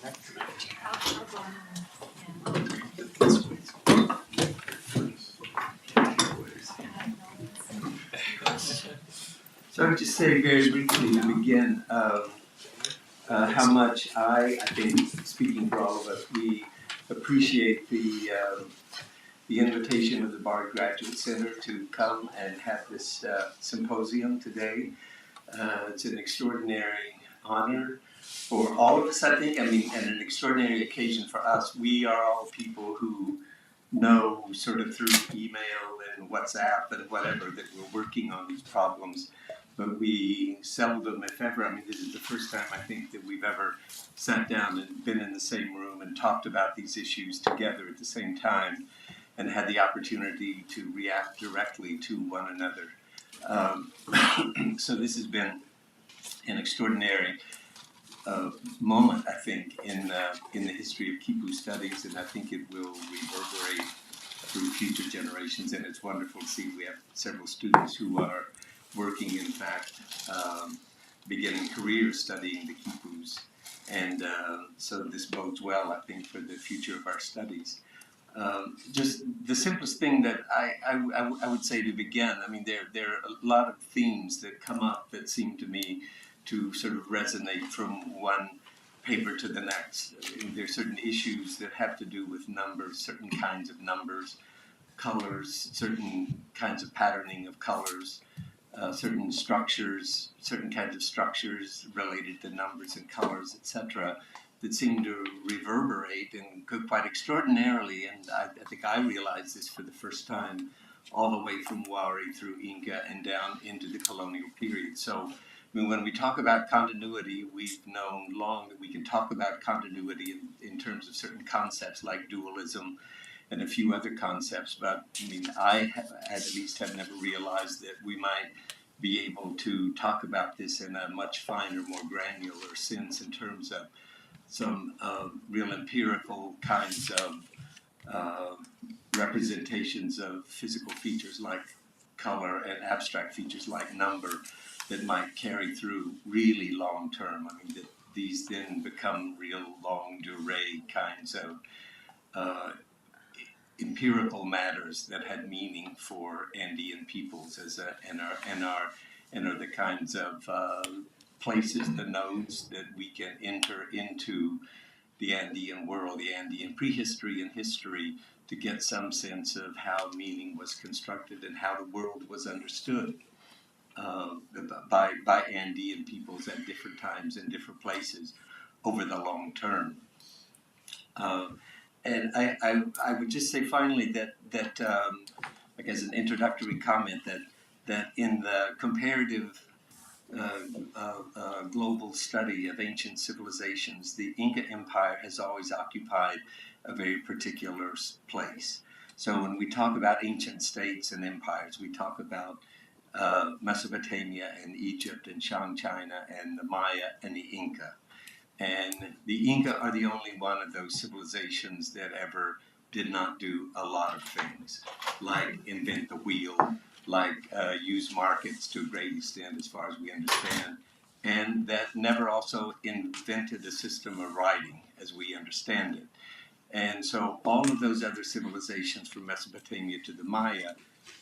So I would just say very briefly to begin how much I think, speaking for all of us, we appreciate the invitation of the Bard Graduate Center to come and have this symposium today. It's an extraordinary honor for all of us, I think, and an extraordinary occasion for us. We are all people who know sort of through email and WhatsApp and whatever that we're working on these problems, but we seldom, if ever, I mean, this is the first time I think that we've ever sat down and been in the same room and talked about these issues together at the same time and had the opportunity to react directly to one another. So this has been an extraordinary moment, I think, in the history of khipu studies, and I think it will reverberate through future generations. And it's wonderful to see we have several students who are working, in fact, beginning careers studying the khipus, and so this bodes well, I think, for the future of our studies. Just the simplest thing that I would say to begin, I mean, there are a lot of themes that come up that seem to me to sort of resonate from one paper to the next. There are certain issues that have to do with numbers, certain kinds of numbers, colors, certain kinds of patterning of colors, certain structures, certain kinds of structures related to numbers and colors, etc., that seem to reverberate and go quite extraordinarily. And I think I realized this for the first time all the way from Wari through Inka and down into the colonial period. So I mean, when we talk about continuity, we've known long that we can talk about continuity in terms of certain concepts like dualism and a few other concepts, but I mean, I at least have never realized that we might be able to talk about this in a much finer, more granular sense in terms of some real empirical kinds of representations of physical features like color and abstract features like number that might carry through really long term. I mean, that these then become real longue durée kinds of empirical matters that had meaning for Andean peoples and are the kinds of places, the nodes that we can enter into the Andean world, the Andean prehistory and history, to get some sense of how meaning was constructed and how the world was understood by Andean peoples at different times in different places over the long term. And I would just say finally that like as an introductory comment, that in the comparative global study of ancient civilizations, the Inka Empire has always occupied a very particular place. So when we talk about ancient states and empires, we talk about Mesopotamia and Egypt and Shang China and the Maya and the Inka. And the Inka are the only one of those civilizations that ever did not do a lot of things, like invent the wheel, like use markets to a great extent as far as we understand, and that never also invented a system of writing as we understand it. And so all of those other civilizations from Mesopotamia to the Maya,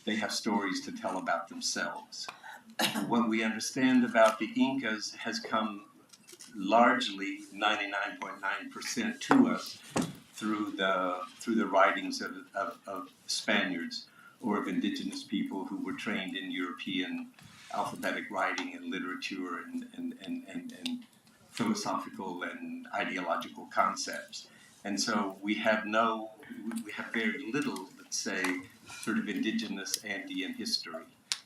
they have stories to tell about themselves. What we understand about the Incas has come largely 99.9% to us through the writings of Spaniards or of indigenous people who were trained in European alphabetic writing and literature and philosophical and ideological concepts. And so we have very little, let's say, sort of indigenous Andean history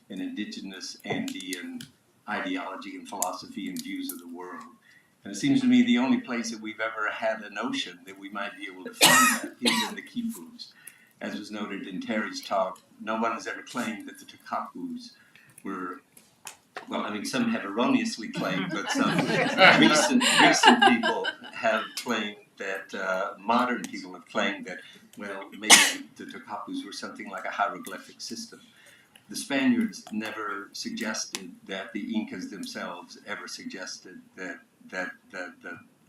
and indigenous Andean ideology and philosophy and views of the world. And it seems to me the only place that we've ever had a notion that we might be able to find that is in the quipus. As was noted in Terry's talk, no one has ever claimed that the Khipus were, well, I mean, some have erroneously claimed, but some recent people have claimed that, modern people have claimed that, well, maybe the Khipus were something like a hieroglyphic system. The Spaniards never suggested that the Incas themselves ever suggested that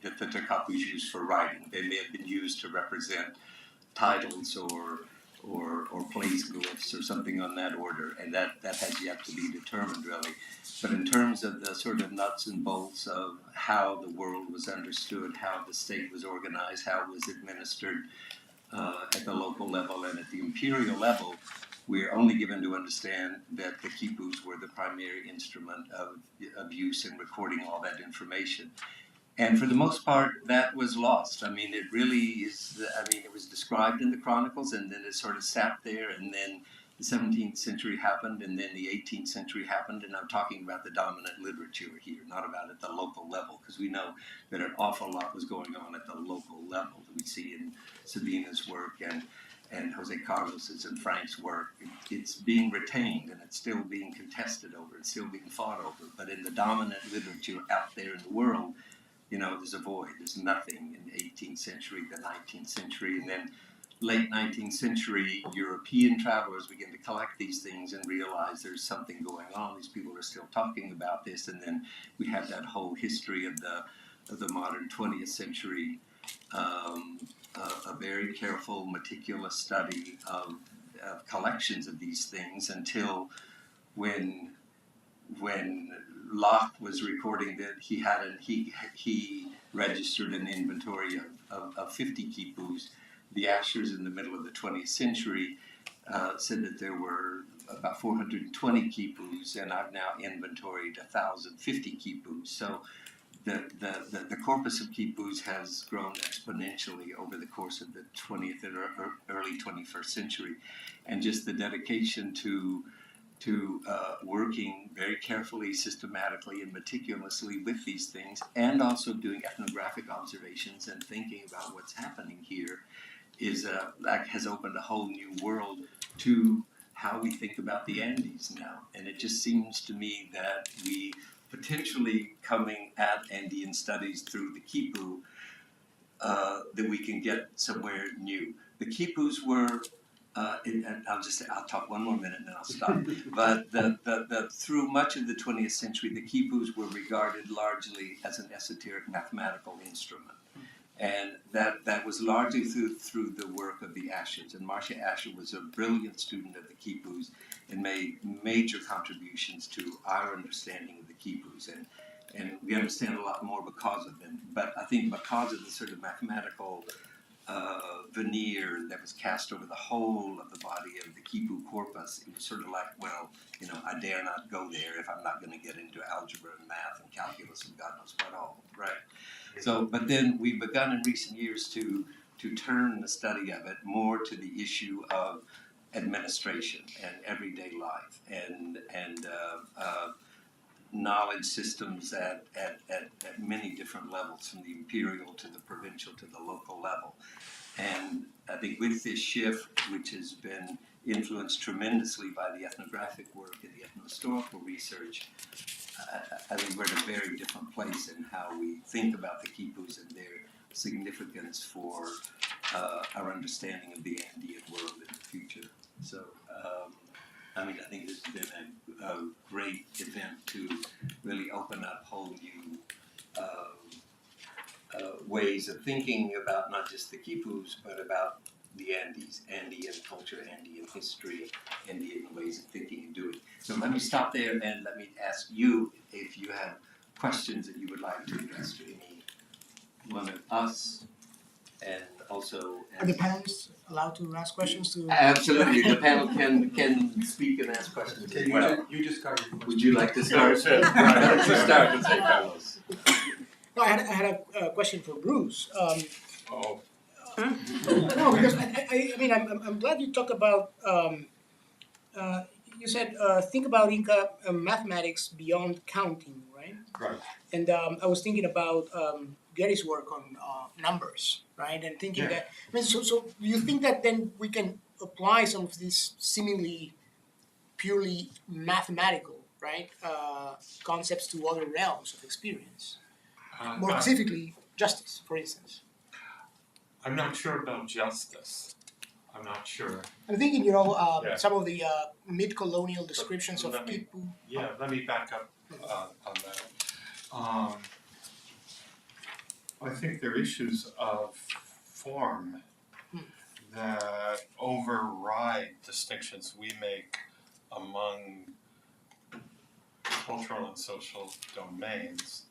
that the takapus used for writing. They may have been used to represent titles or place glyphs or something on that order, and that has yet to be determined really. But in terms of the sort of nuts and bolts of how the world was understood, how the state was organized, how it was administered at the local level and at the imperial level, we're only given to understand that the quipus were the primary instrument of use in recording all that information. And for the most part, that was lost. I mean, it really is, it was described in the chronicles, and then it sort of sat there, and then the 17th century happened, and then the 18th century happened, and I'm talking about the dominant literature here, not about at the local level, because we know that an awful lot was going on at the local level that we see in Sabina's work and Jose Carlos's and Frank's work. It's being retained, and it's still being contested over, it's still being fought over, but in the dominant literature out there in the world, there's a void, there's nothing in the 18th century, the 19th century, and then late 19th century European travelers begin to collect these things and realize there's something going on. These people are still talking about this, and then we have that whole history of the modern 20th century, a very careful, meticulous study of collections of these things until when Locke was recording that he registered an inventory of 50 quipus. The Ashers in the middle of the 20th century said that there were about 420 quipus, and I've now inventoried 1,050 quipus. So the corpus of quipus has grown exponentially over the course of the 20th and early 21st century, and just the dedication to working very carefully, systematically, and meticulously with these things, and also doing ethnographic observations and thinking about what's happening here has opened a whole new world to how we think about the Andes now. And it just seems to me that we potentially coming at Andean studies through the quipu, that we can get somewhere new. The quipus were and I'll talk one more minute and then I'll stop. But through much of the 20th century, the quipus were regarded largely as an esoteric mathematical instrument. And that was largely through the work of the Ashers. And Marcia Asher was a brilliant student of the quipus and made major contributions to our understanding of the quipus. And we understand a lot more because of them. But I think because of the sort of mathematical veneer that was cast over the whole of the body of the quipu corpus, it was sort of like, well, I dare not go there if I'm not going to get into algebra and math and calculus and God knows what all, right? So, but then we've begun in recent years to turn the study of it more to the issue of administration and everyday life and knowledge systems at many different levels, from the imperial to the provincial to the local level. And I think with this shift, which has been influenced tremendously by the ethnographic work and the ethnohistorical research, I think we're at a very different place in how we think about the quipus and their significance for our understanding of the Andean world in the future. So, I think this has been a great event to really open up whole new ways of thinking about not just the quipus, but about the Andes, Andean culture, Andean history, Andean ways of thinking and doing. So let me stop there and let me ask you if you have questions that you would like to address to any one of us, and also... Are the panelists allowed to ask questions to... Absolutely, the panel can speak and ask questions as well. You just got your question. Would you like to start? Why don't you start, Jose Carlos? No, I had a question for Bruce. Oh. No, because I'm glad you talked about, you said think about Inka mathematics beyond counting, right? Right. And I was thinking about Gary's work on numbers, right? And thinking that, so do you think that then we can apply some of these seemingly purely mathematical, right, concepts to other realms of experience? More specifically, justice, for instance. I'm not sure about justice. I'm not sure. I'm thinking, some of the mid-colonial descriptions of khipu. Yeah, let me back up on that. I think there are issues of form that override distinctions we make among cultural and social domains.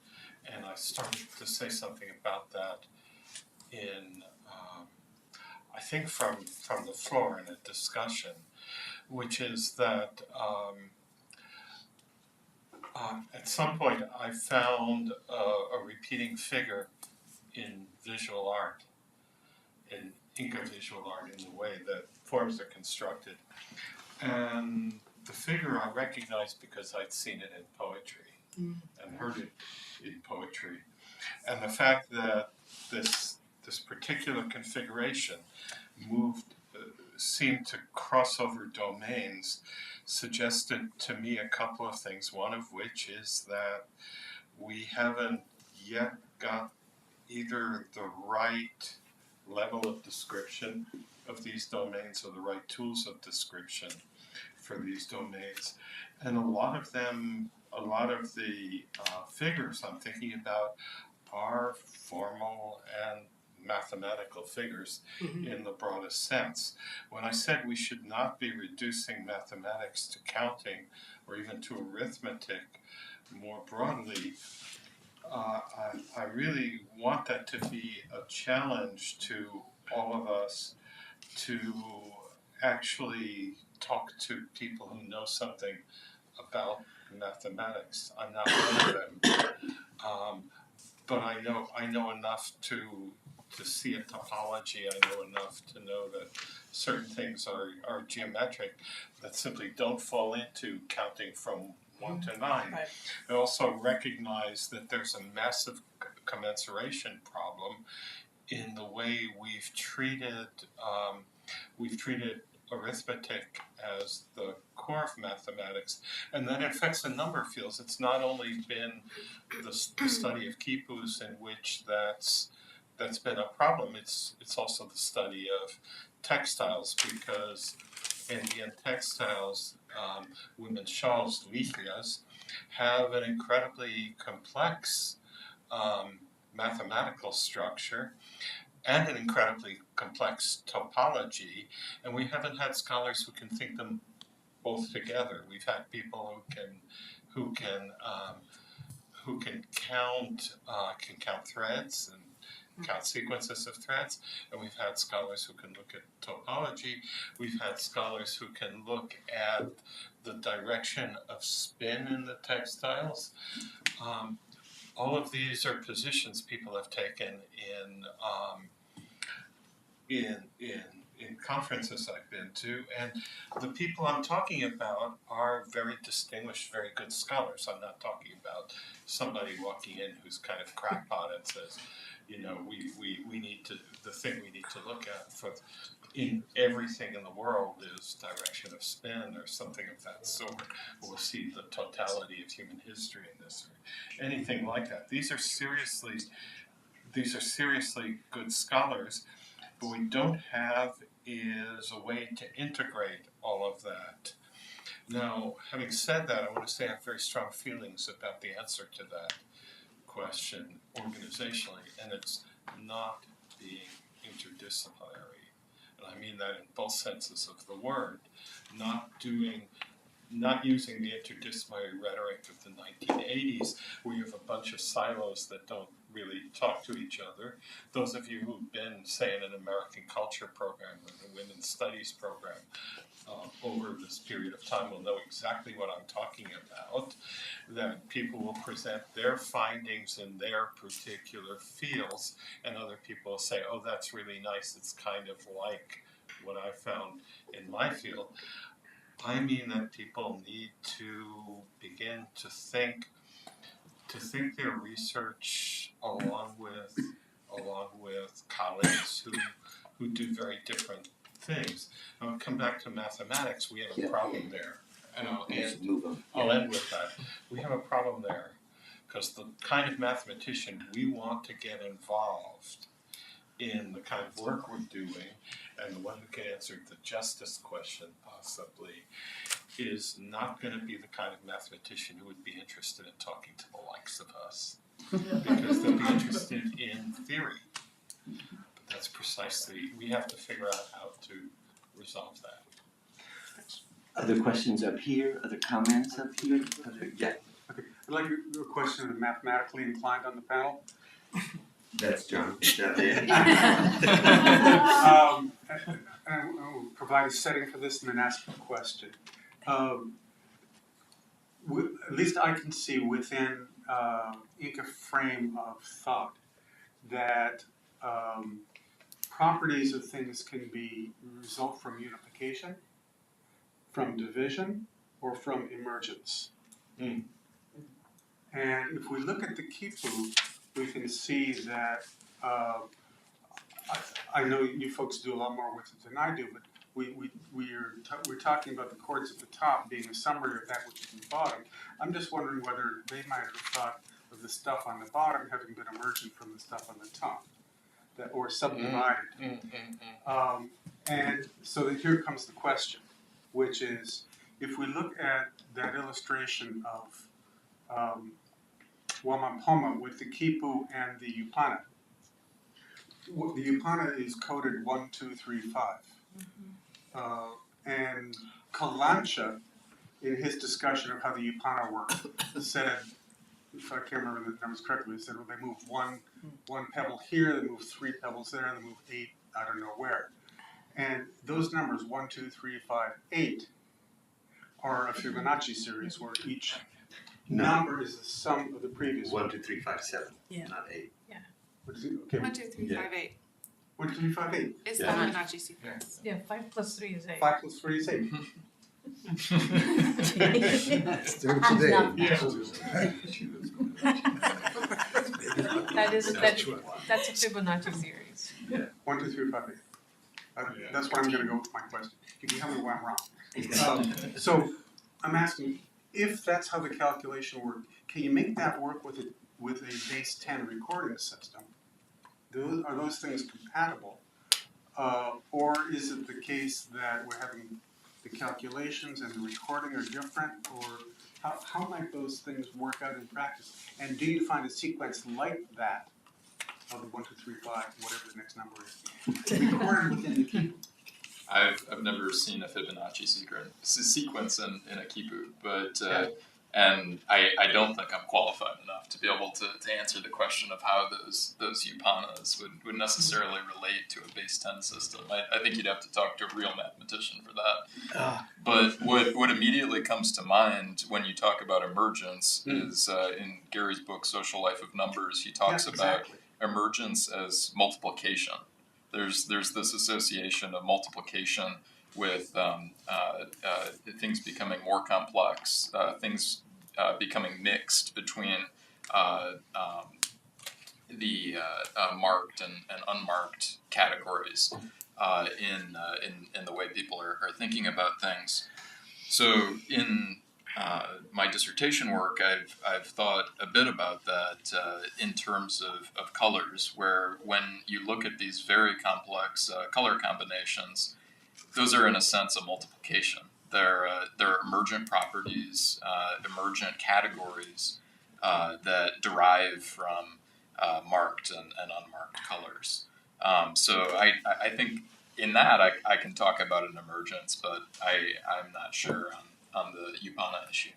And I started to say something about that in, I think from the floor in a discussion, which is that at some point I found a repeating figure in visual art, in Inka visual art, in the way that forms are constructed. And the figure I recognized because I'd seen it in poetry and heard it in poetry. And the fact that this particular configuration seemed to cross over domains suggested to me a couple of things, one of which is that we haven't yet got either the right level of description of these domains or the right tools of description for these domains. And a lot of the figures I'm thinking about are formal and mathematical figures in the broadest sense. When I said we should not be reducing mathematics to counting or even to arithmetic more broadly, I really want that to be a challenge to all of us to actually talk to people who know something about mathematics. I'm not one of them, but I know enough to see a topology. I know enough to know that certain things are geometric that simply don't fall into counting from 1 to 9. Right. I also recognize that there's a massive commensuration problem in the way we've treated arithmetic as the core of mathematics, and that affects a number of fields. It's not only been the study of quipus in which that's been a problem. It's also the study of textiles, because Andean textiles, women's shawls, lifias, have an incredibly complex mathematical structure and an incredibly complex topology, and we haven't had scholars who can think them both together. We've had people who can count threads and count sequences of threads, and we've had scholars who can look at topology. We've had scholars who can look at the direction of spin in the textiles. All of these are positions people have taken in conferences I've been to, and the people I'm talking about are very distinguished, very good scholars. I'm not talking about somebody walking in who's kind of crackpot and says, we need to, the thing we need to look at in everything in the world is direction of spin or something of that sort. We'll see the totality of human history in this or anything like that. These are seriously good scholars. What we don't have is a way to integrate all of that. Now, having said that, I want to say I have very strong feelings about the answer to that question organizationally, and it's not being interdisciplinary. And I mean that in both senses of the word, not using the interdisciplinary rhetoric of the 1980s, where you have a bunch of silos that don't really talk to each other. Those of you who've been, say, in an American culture program or a women's studies program over this period of time will know exactly what I'm talking about, that people will present their findings in their particular fields, and other people will say, oh, that's really nice, it's kind of like what I found in my field. I mean that people need to begin to think their research along with colleagues who do very different things. I'll come back to mathematics. We have a problem there, and I'll end with that. We have a problem there because the kind of mathematician we want to get involved in the kind of work we're doing, and the one who can answer the justice question possibly, is not going to be the kind of mathematician who would be interested in talking to the likes of us. Because they'll be interested accepted in theory. But that's precisely, we have to figure out how to resolve that. Other questions up here, other comments up here? Yeah, Okay, I'd like a question of the mathematically inclined on the panel. that's John. And I'll provide a setting for this and then ask a question. At least I can see within Inka frame of thought that properties of things can result from unification, from division, or from emergence. Mm. And if we look at the khipu, we can see that I know you folks do a lot more with it than I do, but we're talking about the chords at the top being a summary of that which is at the bottom. I'm just wondering whether they might have thought of the stuff on the bottom having been emergent from the stuff on the top, or subdivided. And so here comes the question, which is, if we look at that illustration of Wamampoma with the khipu and the upana. The upana is coded 1, 2, 3, 5. And Kalancha, in his discussion of how the upana worked, said, if I can't remember the numbers correctly, he said, well, they move one pebble here, they move 3 pebbles there, and they move 8, I don't know where. And those numbers, 1, 2, 3, 5, 8, are a Fibonacci series where each number is the sum of the previous 1, 2, 3, 5, 7, not 8. What is it? Okay. 1, 2, 3, 5, 8 1, 2, 3, 5, 8. is the Fibonacci sequence. Yeah, 5 plus 3 is 8. 5 plus 3 is 8. That's a Fibonacci series. 1, 2, 3, 5, 8. That's where I'm going to go with my question. You can tell me why I'm wrong. So I'm asking, if that's how the calculation worked, can you make that work with a base 10 recording system? Are those things compatible? Or is it the case that we're having the calculations and the recording are different? Or how might those things work out in practice? And do you find a sequence like that of the 1, 2, 3, 5, whatever the next number is, recorded within the khipu? I've never seen a Fibonacci sequence in a khipu, but and I don't think I'm qualified enough to be able to answer the question of how those upanas would necessarily relate to a base 10 system. I think you'd have to talk to a real mathematician for that. But what immediately comes to mind when you talk about emergence is in Gary's book Social Life of Numbers, he talks about emergence as multiplication. There's this association of multiplication with things becoming more complex, things becoming mixed between the marked and unmarked categories in the way people are thinking about things. So in my dissertation work, I've thought a bit about that in terms of colors, where when you look at these very complex color combinations, those are in a sense a multiplication. They're emergent properties, emergent categories that derive from marked and unmarked colors. So I think in that I can talk about an emergence, but I'm not sure on the upana issue.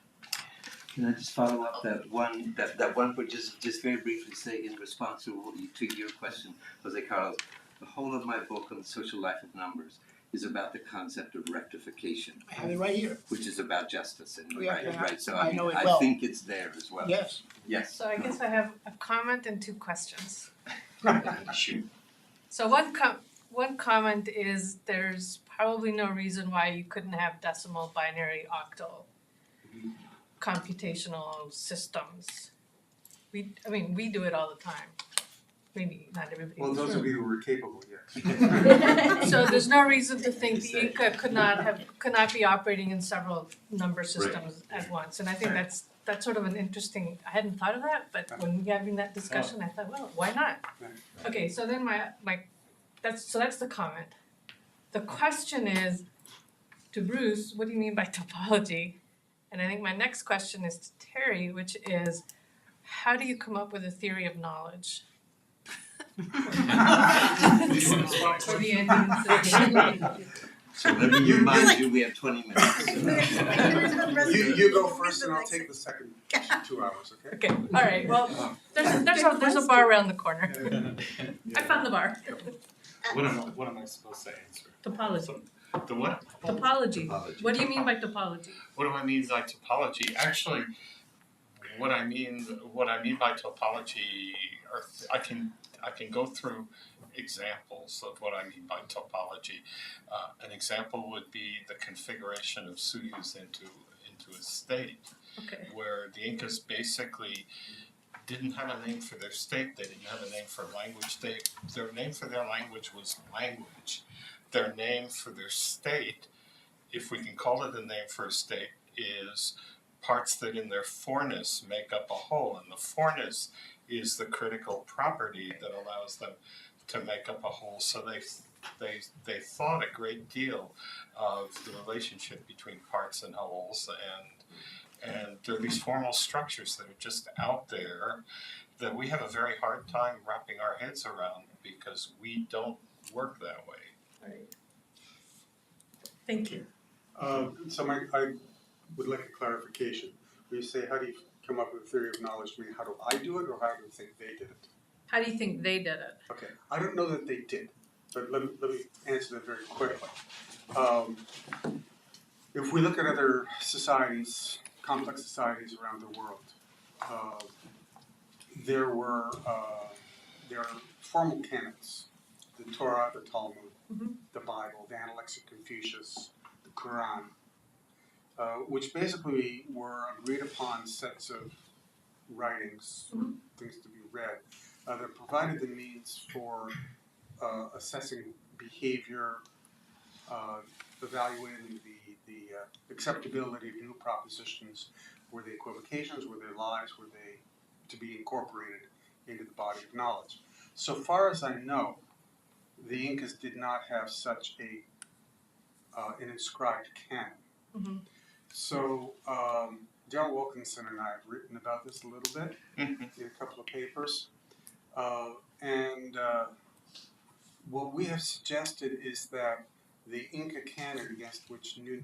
Can I just follow up that one, but just very briefly say in response to your question, Jose Carlos, the whole of my book on the social life of numbers is about the concept of rectification. I have it right here. Which is about justice, and Yeah, right. So I know it well. I think it's there as well. Yes. Yes. So I guess I have a comment and 2 questions. Shoot. So one comment is there's probably no reason why you couldn't have decimal, binary, octal computational systems. We do it all the time. Maybe not everybody. Well, those of you who are capable, yes. So there's no reason to think the Inka could not be operating in several number systems at once. And I think that's sort of an interesting, I hadn't thought of that, but when we're having that discussion, I thought, well, why not? Okay, so then that's the comment. The question is, to Bruce, what do you mean by topology? And I think my next question is to Terry, which is, how do you come up with a theory of knowledge? For the Andean So let me remind you, we have 20 minutes. You go first and I'll take the second 2 hours, okay? Okay, all right, well, there's a bar around the corner. I found the bar. What am I supposed to answer? Topology. The what? Topology. Topology. What do you mean by topology? What do I mean by topology? Actually, what I mean by topology, I can go through examples of what I mean by topology. An example would be the configuration of suyus into a state, Okay. where the Incas basically didn't have a name for their state. They didn't have a name for language. Their name for their language was language. Their name for their state, if we can call it a name for a state, is parts that in their fourness make up a whole, and the fourness is the critical property that allows them to make up a whole. So they thought a great deal of the relationship between parts and wholes, and there are these formal structures that are just out there that we have a very hard time wrapping our heads around because we don't work that way. All right. Thank you. So I would like a clarification. When you say, how do you come up with a theory of knowledge, I mean, how do I do it or how do you think they did it? How do you think they did it? Okay, I don't know that they did, but let me answer that very quickly. If we look at other societies, complex societies around the world, there are formal canons, the Torah, the Talmud, the Bible, the Annales of Confucius, the Quran, which basically were agreed upon sets of writings, things to be read, that provided the means for assessing behavior, evaluating the acceptability of new propositions. Were they equivocations? Were they lies? Were they to be incorporated into the body of knowledge? So far as I know, the Incas did not have such an inscribed canon. So Darrell Wilkinson and I have written about this a little bit in a couple of papers. What we have suggested is that the Inka canon against which new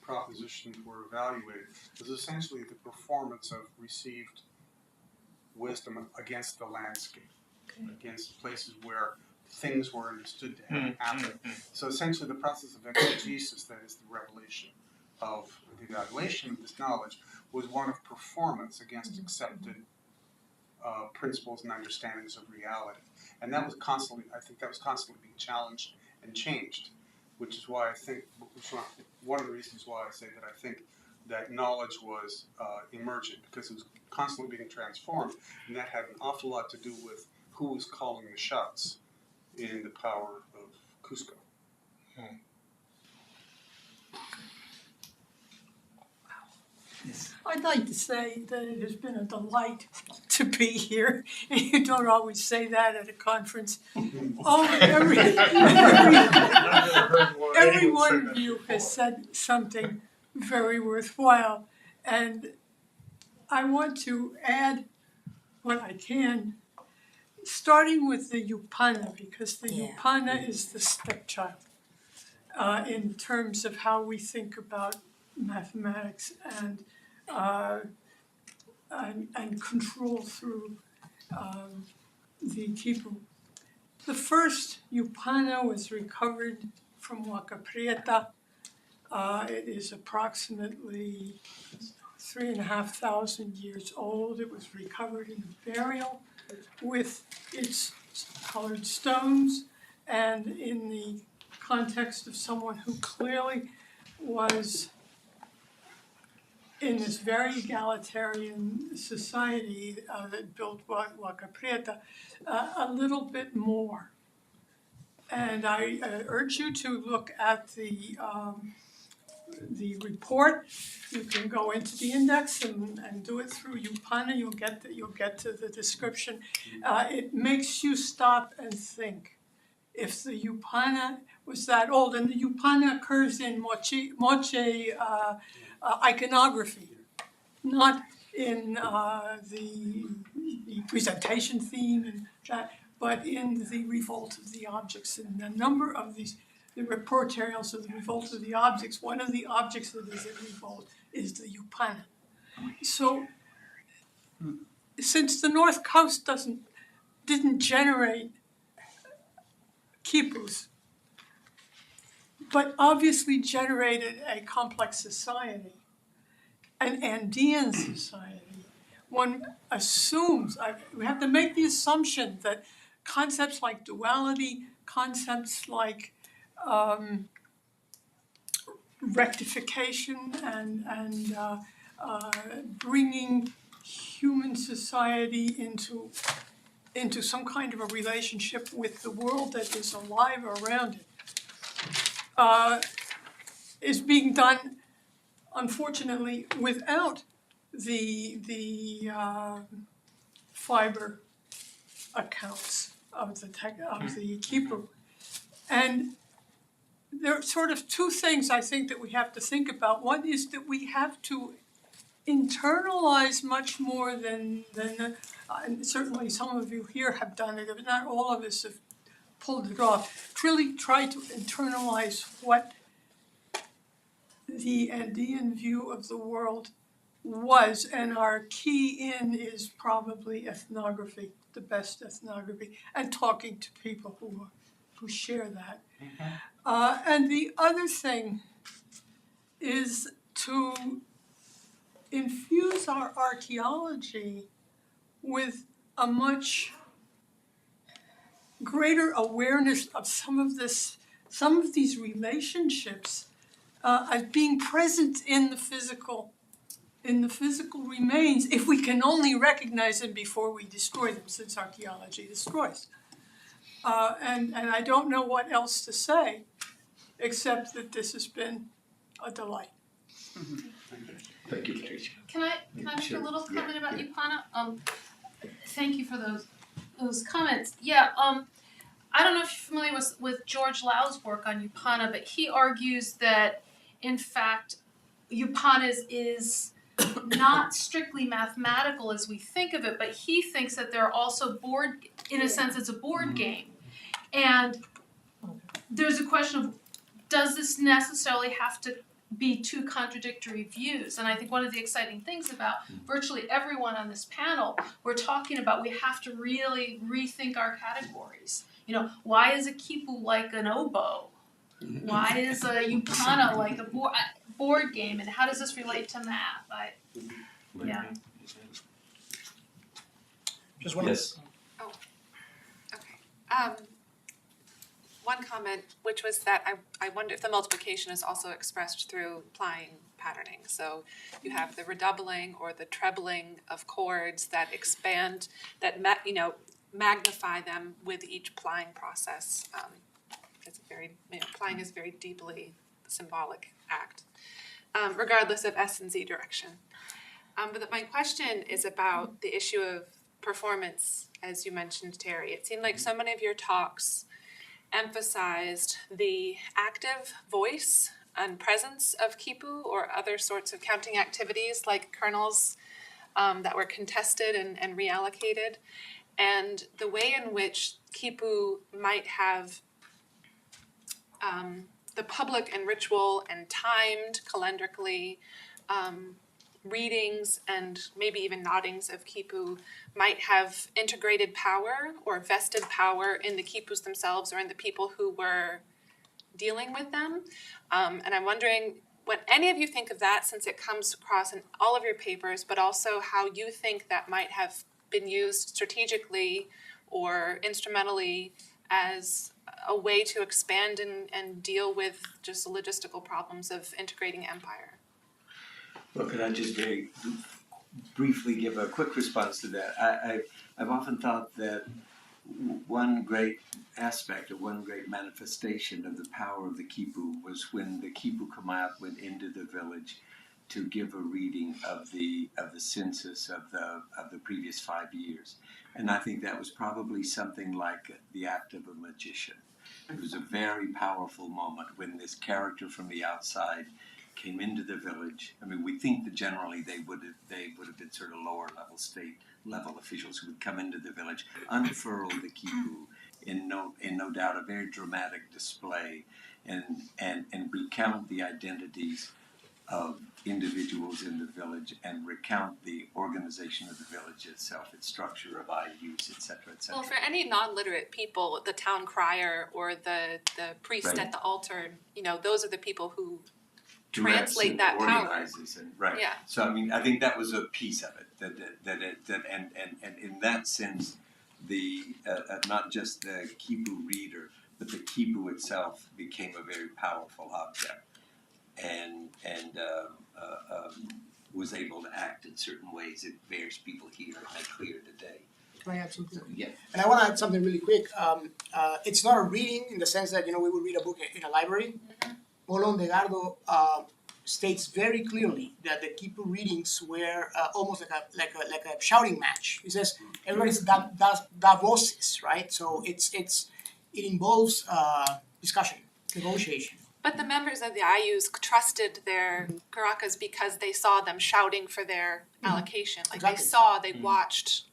propositions were evaluated was essentially the performance of received wisdom against the landscape, against places where things were understood to have happened. So essentially the process of exegesis, that is the revelation of the evaluation of this knowledge, was one of performance against accepted principles and understandings of reality. And that was constantly, I think that was constantly being challenged and changed, which is why I think, one of the reasons why I say that I think that knowledge was emergent, because it was constantly being transformed, and that had an awful lot to do with who was calling the shots in the power of Cusco. I'd like to say that it has been a delight to be here, and you don't always say that at a conference. Every one of you has said something very worthwhile, and I want to add what I can, starting with the Yupana, because the Yupana is the stepchild in terms of how we think about mathematics and control through the quipu. The first Yupana was recovered from Huaca Prieta. It is approximately 3,500 years old. It was recovered in a burial with its colored stones and in the context of someone who clearly was in this very egalitarian society that built Huaca Prieta, a little bit more. And I urge you to look at the report. You can go into the index and do it through Yupana. You'll get to the description. It makes you stop and think. If the Yupana was that old, and the Yupana occurs in Moche iconography, not in the presentation theme, but in the revolt of the objects. And a number of these, the reportorials of the revolt of the objects, one of the objects that is in revolt is the Yupana. So since the North Coast didn't generate quipus, but obviously generated a complex society, an Andean society, one assumes, we have to make the assumption that concepts like duality, concepts like rectification and bringing human society into some kind of a relationship with the world that is alive around it, is being done, unfortunately, without the fiber accounts of the khipu. And there are sort of two things I think that we have to think about. One is that we have to internalize much more than and certainly some of you here have done it, but not all of us have pulled it off. Really try to internalize what the Andean view of the world was, and our key in is probably ethnography, the best ethnography, and talking to people who share that. And the other thing is to infuse our archaeology with a much greater awareness of some of these relationships as being present in the physical remains, if we can only recognize them before we destroy them, since archaeology destroys. And I don't know what else to say, except that this has been a delight. Thank you, Patricia. Can I make a little comment about Yupana? Thank you for those comments. Yeah, I don't know if you're familiar with George Lau's work on Yupana, but he argues that, in fact, Yupana is not strictly mathematical as we think of it, but he thinks that there are also in a sense, it's a board game. And there's a question of, does this necessarily have to be two contradictory views? And I think one of the exciting things about virtually everyone on this panel, we're talking about we have to really rethink our categories. You know, why is a quipu like an oboe? Why is a Yupana like a board game? And how does this relate to math? Yeah. Just one. Yes. Okay. One comment, which was that I wonder if the multiplication is also expressed through plying patterning. So you have the redoubling or the trebling of chords that expand, that magnify them with each plying process. It's plying is a very deeply symbolic act, regardless of S and Z direction. But my question is about the issue of performance, as you mentioned, Terry. It seemed like so many of your talks emphasized the active voice and presence of khipu or other sorts of counting activities like kernels that were contested and reallocated, and the way in which khipu might have the public and ritual and timed calendrically readings and maybe even noddings of khipu might have integrated power or vested power in the khipus themselves or in the people who were dealing with them. And I'm wondering what any of you think of that, since it comes across in all of your papers, but also how you think that might have been used strategically or instrumentally as a way to expand and deal with just the logistical problems of integrating empire. Well, could I just very briefly give a quick response to that? I've often thought that one great aspect or one great manifestation of the power of the khipu was when the khipu Kamayat went into the village to give a reading of the census of the previous 5 years. And I think that was probably something like the act of a magician. It was a very powerful moment when this character from the outside came into the village. I mean, we think that generally they would have been sort of lower level state level officials who would come into the village, unfurl the quipu in no doubt a very dramatic display, and recount the identities of individuals in the village and recount the organization of the village itself, its structure of IUs, etc., etc. Well, for any non-literate people, the town crier or the priest Right. at the altar, those are the people who Directs translate and that power. organizes and right. Yeah. So I mean, I think that was a piece of it and in that sense, the not just the quipu reader, but the quipu itself became a very powerful object, and was able to act in certain ways. It bears people here and make clear today. Can I add something? So, yeah. And I want to add something really quick. It's not a reading in the sense that we would read a book in a library. Bolon de Gardo states very clearly that the quipu readings were almost like a shouting match. He says everybody's da voces, right? So it involves discussion, negotiation. But the members of the IUs trusted their caracas because they saw them shouting for their allocation. Like Exactly. they watched.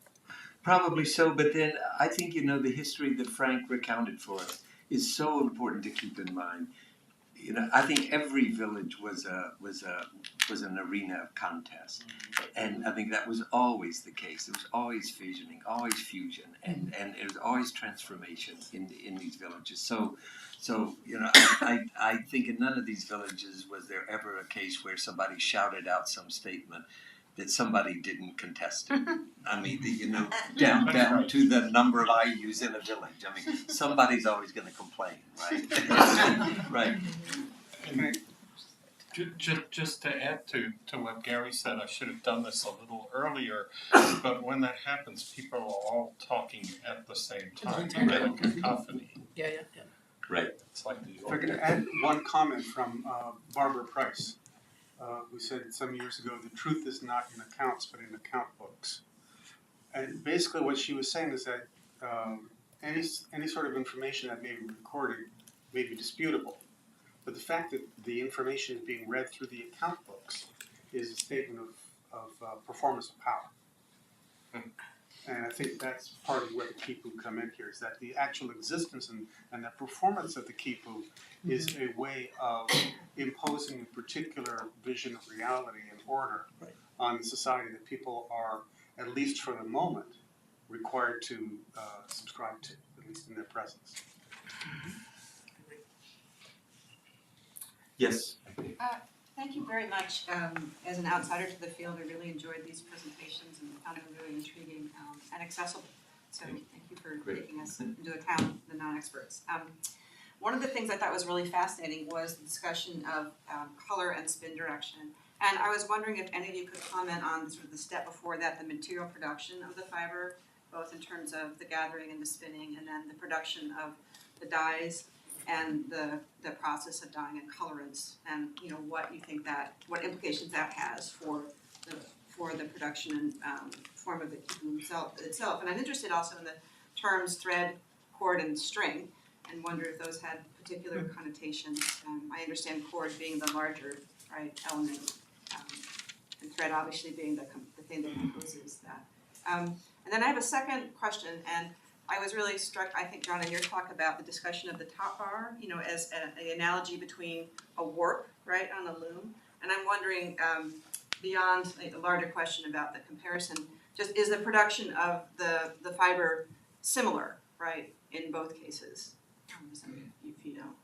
Probably so, but then I think the history that Frank recounted for us is so important to keep in mind. I think every village was an arena of contest, and I think that was always the case. There was always fissioning, always fusion, and there was always transformation in these villages. So I think in none of these villages was there ever a case where somebody shouted out some statement that somebody didn't contest it. I mean, down to the number of IUs in a village. I mean, somebody's always going to complain, right? Right. And just to add to what Gary said, I should have done this a little earlier, but when that happens, people are all talking at the same time. You get a cacophony. Yeah. Right. It's like the If I could add one comment from Barbara Price, who said some years ago, the truth is not in accounts, but in account books. And basically what she was saying is that any sort of information that may be recorded may be disputable. But the fact that the information is being read through the account books is a statement of performance of power. And I think that's part of where the quipu come in here, is that the actual existence and the performance of the quipu is a way of imposing a particular vision of reality and order on the society that people are, at least for the moment, required to subscribe to, at least in their presence. Yes. Thank you very much. As an outsider to the field, I really enjoyed these presentations and found them really intriguing and accessible. So thank you for taking us into account, the non-experts. One of the things I thought was really fascinating was the discussion of color and spin direction. And I was wondering if any of you could comment on sort of the step before that, the material production of the fiber, both in terms of the gathering and the spinning, and then the production of the dyes and the process of dyeing and colorants, and what you think what implications that has for the production and form of the quipu itself. And I'm interested also in the terms thread, cord, and string, and wonder if those had particular connotations. I understand cord being the larger element, and thread obviously being the thing that composes that. And then I have a second question, and I was really struck, I think, John, in your talk about the discussion of the top bar, as an analogy between a warp, on a loom. And I'm wondering, beyond a larger question about the comparison, just is the production of the fiber similar, in both cases? If you know.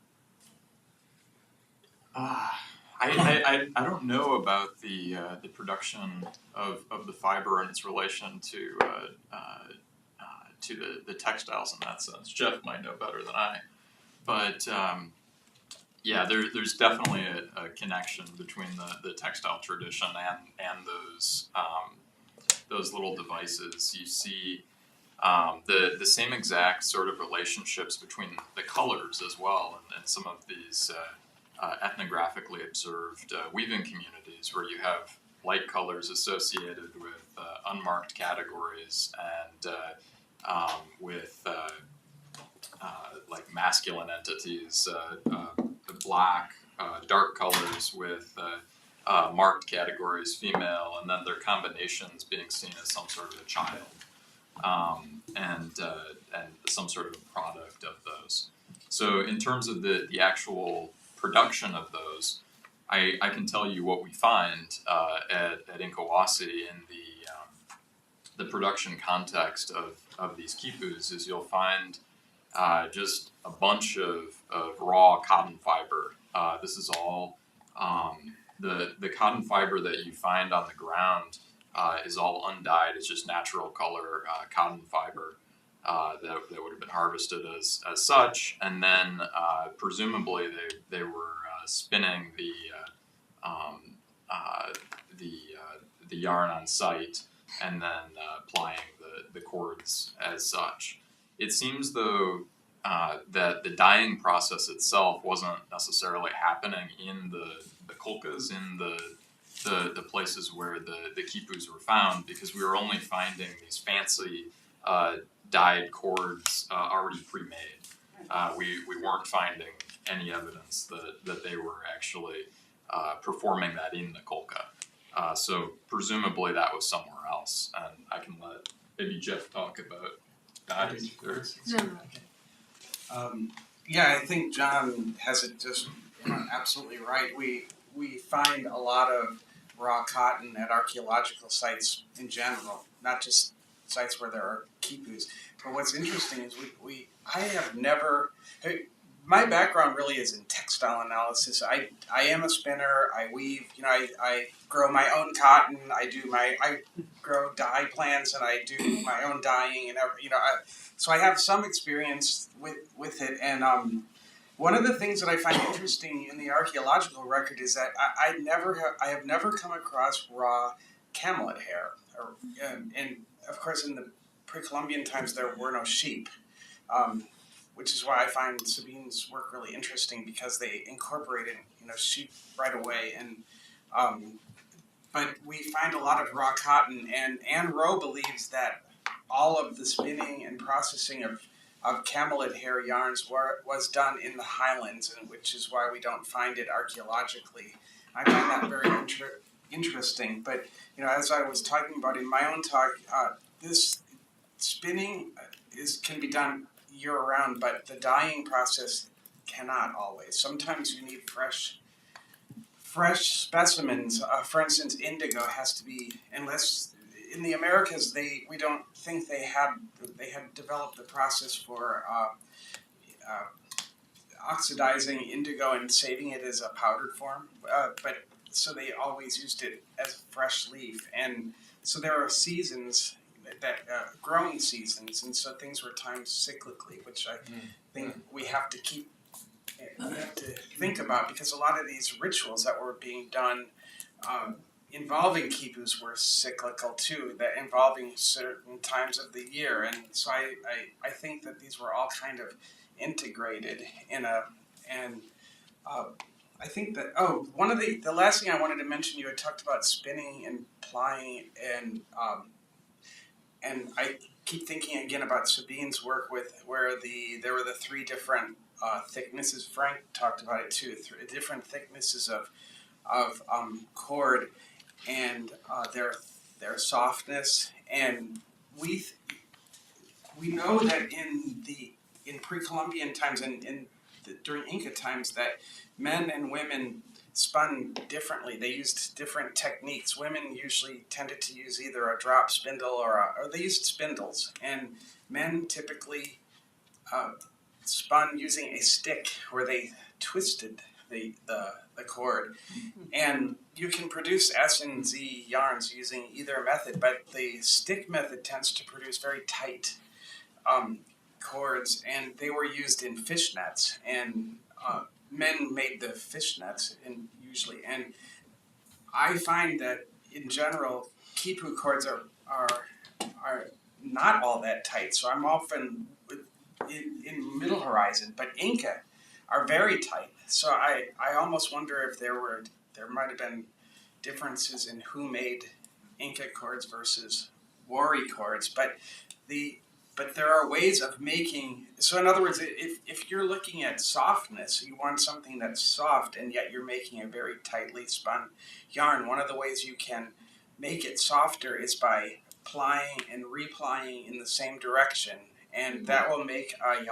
I don't know about the production of the fiber and its relation to the textiles in that sense. Jeff might know better than I, but there's definitely a connection between the textile tradition and those little devices. You see the same exact sort of relationships between the colors as well, and some of these ethnographically observed weaving communities where you have light colors associated with unmarked categories and with like masculine entities, black dark colors with marked categories, female, and then their combinations being seen as some sort of a child, and some sort of a product of those. So in terms of the actual production of those, I can tell you what we find at Inkawasi in the production context of these quipus is you'll find just a bunch of raw cotton fiber. This is all the cotton fiber that you find on the ground is all undyed. It's just natural color cotton fiber that would have been harvested as such, and then presumably they were spinning the yarn on site and then applying the cords as such. It seems though that the dyeing process itself wasn't necessarily happening in the kolkas, in the places where the quipus were found, because we were only finding these fancy dyed cords already pre-made. We weren't finding any evidence that they were actually performing that in the kolka. So presumably that was somewhere else, and I can let maybe Jeff talk about dyes. Yeah, I think John has it just absolutely right. We find a lot of raw cotton at archaeological sites in general, not just sites where there are quipus. But what's interesting is I have never. My background really is in textile analysis. I am a spinner. I weave. I grow my own cotton. I grow dye plants, and I do my own dyeing, and so I have some experience with it. And one of the things that I find interesting in the archaeological record is that I have never come across raw camelet hair, and of course in the pre-Columbian times there were no sheep. Which is why I find Sabine's work really interesting, because they incorporated, sheep right away. And but we find a lot of raw cotton, and Anne Rowe believes that all of the spinning and processing of camelet hair yarns was done in the highlands, and which is why we don't find it archaeologically. I find that very interesting. But as I was talking about in my own talk, this spinning can be done year-round, but the dyeing process cannot always. Sometimes you need fresh specimens. For instance, indigo has to be, unless in the Americas we don't think they had developed the process for oxidizing indigo and saving it as a powdered form. But so they always used it as fresh leaf, and so there are seasons. That growing seasons, and so things were timed cyclically, which I think we have to think about, because a lot of these rituals that were being done involving quipus were cyclical too, that involving certain times of the year, and so I think that these were all kind of integrated in I think that one of the last thing I wanted to mention, you had talked about spinning and plying, and I keep thinking again about Sabine's work where there were the three different thicknesses. Frank talked about it too. Different thicknesses of cord and their softness. And we know that in pre-Columbian times and during Inca times that men and women spun differently. They used different techniques. Women usually tended to use either a drop spindle or they used spindles, and men typically spun using a stick where they twisted the cord. And you can produce S and Z yarns using either method, but the stick method tends to produce very tight cords, and they were used in fish nets, and men made the fish nets usually, and I find that in general quipu cords are not all that tight. So I'm often in middle horizon, but Inka are very tight. So I almost wonder if there might have been differences in who made Inka cords versus Wari cords, but but there are ways of making, so in other words, if you're looking at softness, you want something that's soft and yet you're making a very tightly spun yarn. One of the ways you can make it softer is by plying and replying in the same direction, and that will make a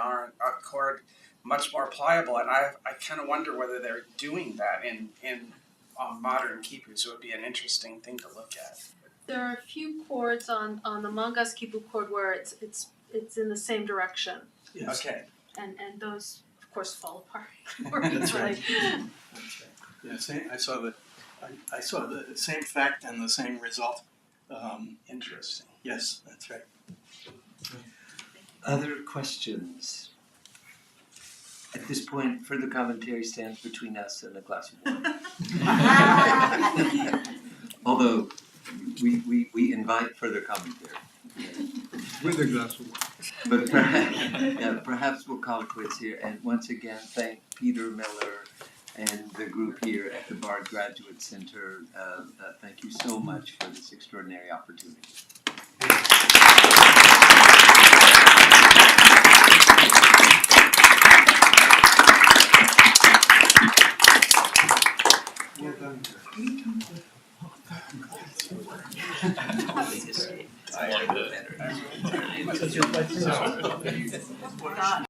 cord much more pliable. And I kind of wonder whether they're doing that in modern quipus. It would be an interesting thing to look at. There are a few cords on the Mangas quipu cord where it's in the same direction, Yes. Okay. and those of course fall apart more That's easily. right. That's right. Yeah, I saw the same fact and the same result. Interesting. Yes, that's right. Other questions? At this point, further commentary stands between us and a glass of wine. Although, we invite further commentary. With a glass of wine. But perhaps we'll call it quits here. And once again, thank Peter Miller and the group here at the Bard Graduate Center. Thank you so much for this extraordinary opportunity. Well done. I like that.